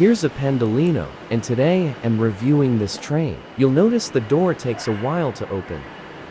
Here's a Pendolino, and today I'm reviewing this train. You'll notice the door takes a while to open,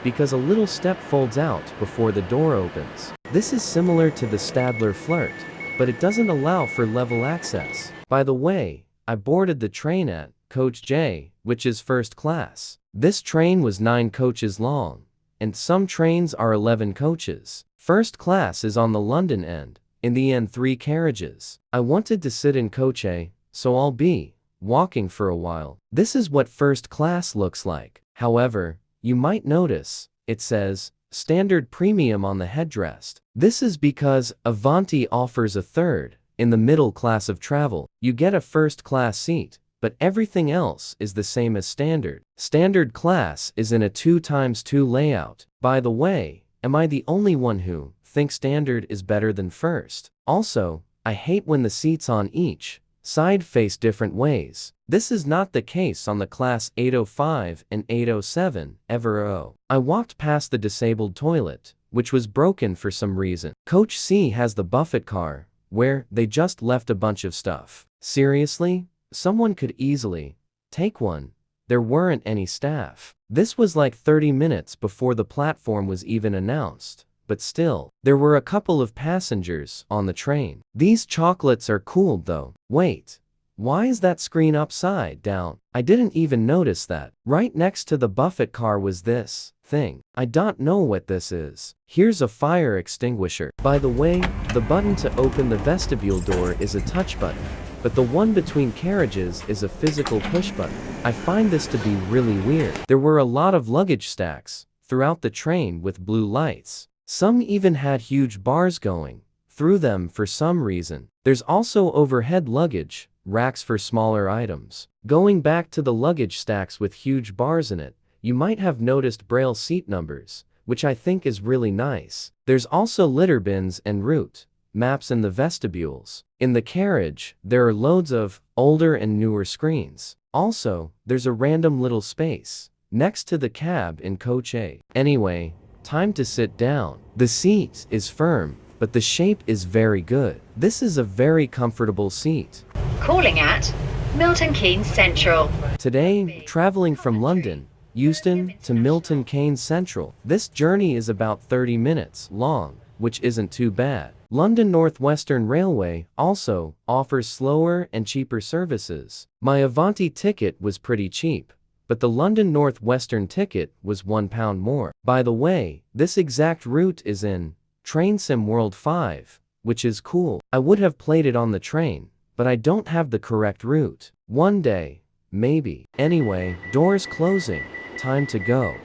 because a little step folds out before the door opens. This is similar to the Stadler Flirt, but it doesn't allow for level access. By the way, I boarded the train at Coach J, which is first class. This train was 9 coaches long, and some trains are 11 coaches. First class is on the London end, in the end 3 carriages. I wanted to sit in Coach A, so I'll be walking for a while. This is what first class looks like. However, you might notice, it says, Standard Premium on the headrest. This is because Avanti offers a third, in the middle class of travel. You get a first class seat, but everything else is the same as standard. Standard class is in a 2x2 layout. By the way, am I the only one who thinks standard is better than first? Also, I hate when the seats on each side face different ways. This is not the case on the class 805 and 807 ever. I walked past the disabled toilet, which was broken for some reason. Coach C has the buffet car, where they just left a bunch of stuff. Seriously? Someone could easily take one. There weren't any staff. This was like 30 minutes before the platform was even announced. But still, there were a couple of passengers on the train. These chocolates are cooled though. Wait, why is that screen upside down? I didn't even notice that. Right next to the buffet car was this thing. I don't know what this is. Here's a fire extinguisher. By the way, the button to open the vestibule door is a touch button, but the one between carriages is a physical push button. I find this to be really weird. There were a lot of luggage stacks throughout the train with blue lights. Some even had huge bars going through them for some reason. There's also overhead luggage racks for smaller items. Going back to the luggage stacks with huge bars in it, you might have noticed braille seat numbers, which I think is really nice. There's also litter bins and route maps in the vestibules. In the carriage, there are loads of older and newer screens. Also, there's a random little space next to the cab in Coach A. Anyway, time to sit down. The seat is firm, but the shape is very good. This is a very comfortable seat. Calling at Milton Keynes Central. Today, traveling from London Euston to Milton Keynes Central. This journey is about 30 minutes long, which isn't too bad. London North Western Railway also offers slower and cheaper services. My Avanti ticket was pretty cheap, but the London North Western ticket was £1 more. By the way, this exact route is in TrainSim World 5, which is cool. I would have played it on the train, but I don't have the correct route. One day, maybe. Anyway, doors closing. Time to go.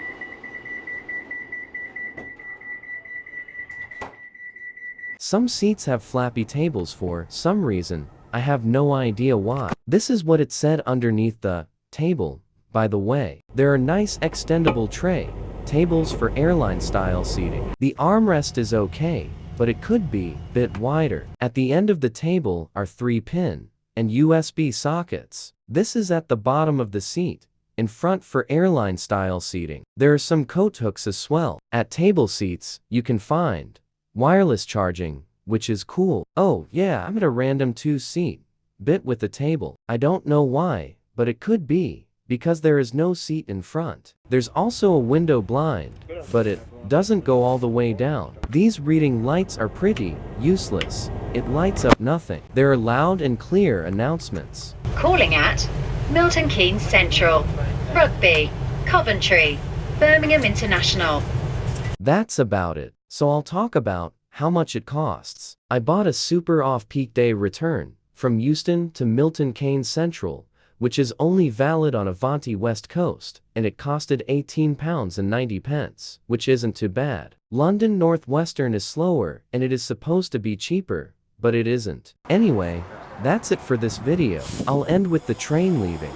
Some seats have flappy tables for some reason. I have no idea why. This is what it said underneath the table. By the way, there are nice extendable tray tables for airline-style seating. The armrest is okay, but it could be a bit wider. At the end of the table are 3-pin and USB sockets. This is at the bottom of the seat, in front for airline-style seating. There are some coat hooks as well. At table seats, you can find wireless charging, which is cool. Oh yeah, I'm at a random 2-seat bit with the table. I don't know why, but it could be because there is no seat in front. There's also a window blind, but it doesn't go all the way down. These reading lights are pretty useless. It lights up nothing. There are loud and clear announcements. Calling at Milton Keynes Central, Rugby, Coventry, Birmingham International. That's about it. So I'll talk about how much it costs. I bought a super off-peak day return from Euston to Milton Keynes Central, which is only valid on Avanti West Coast, and it costed £18.90, which isn't too bad. London North Western is slower, and it is supposed to be cheaper, but it isn't. Anyway, that's it for this video. I'll end with the train leaving.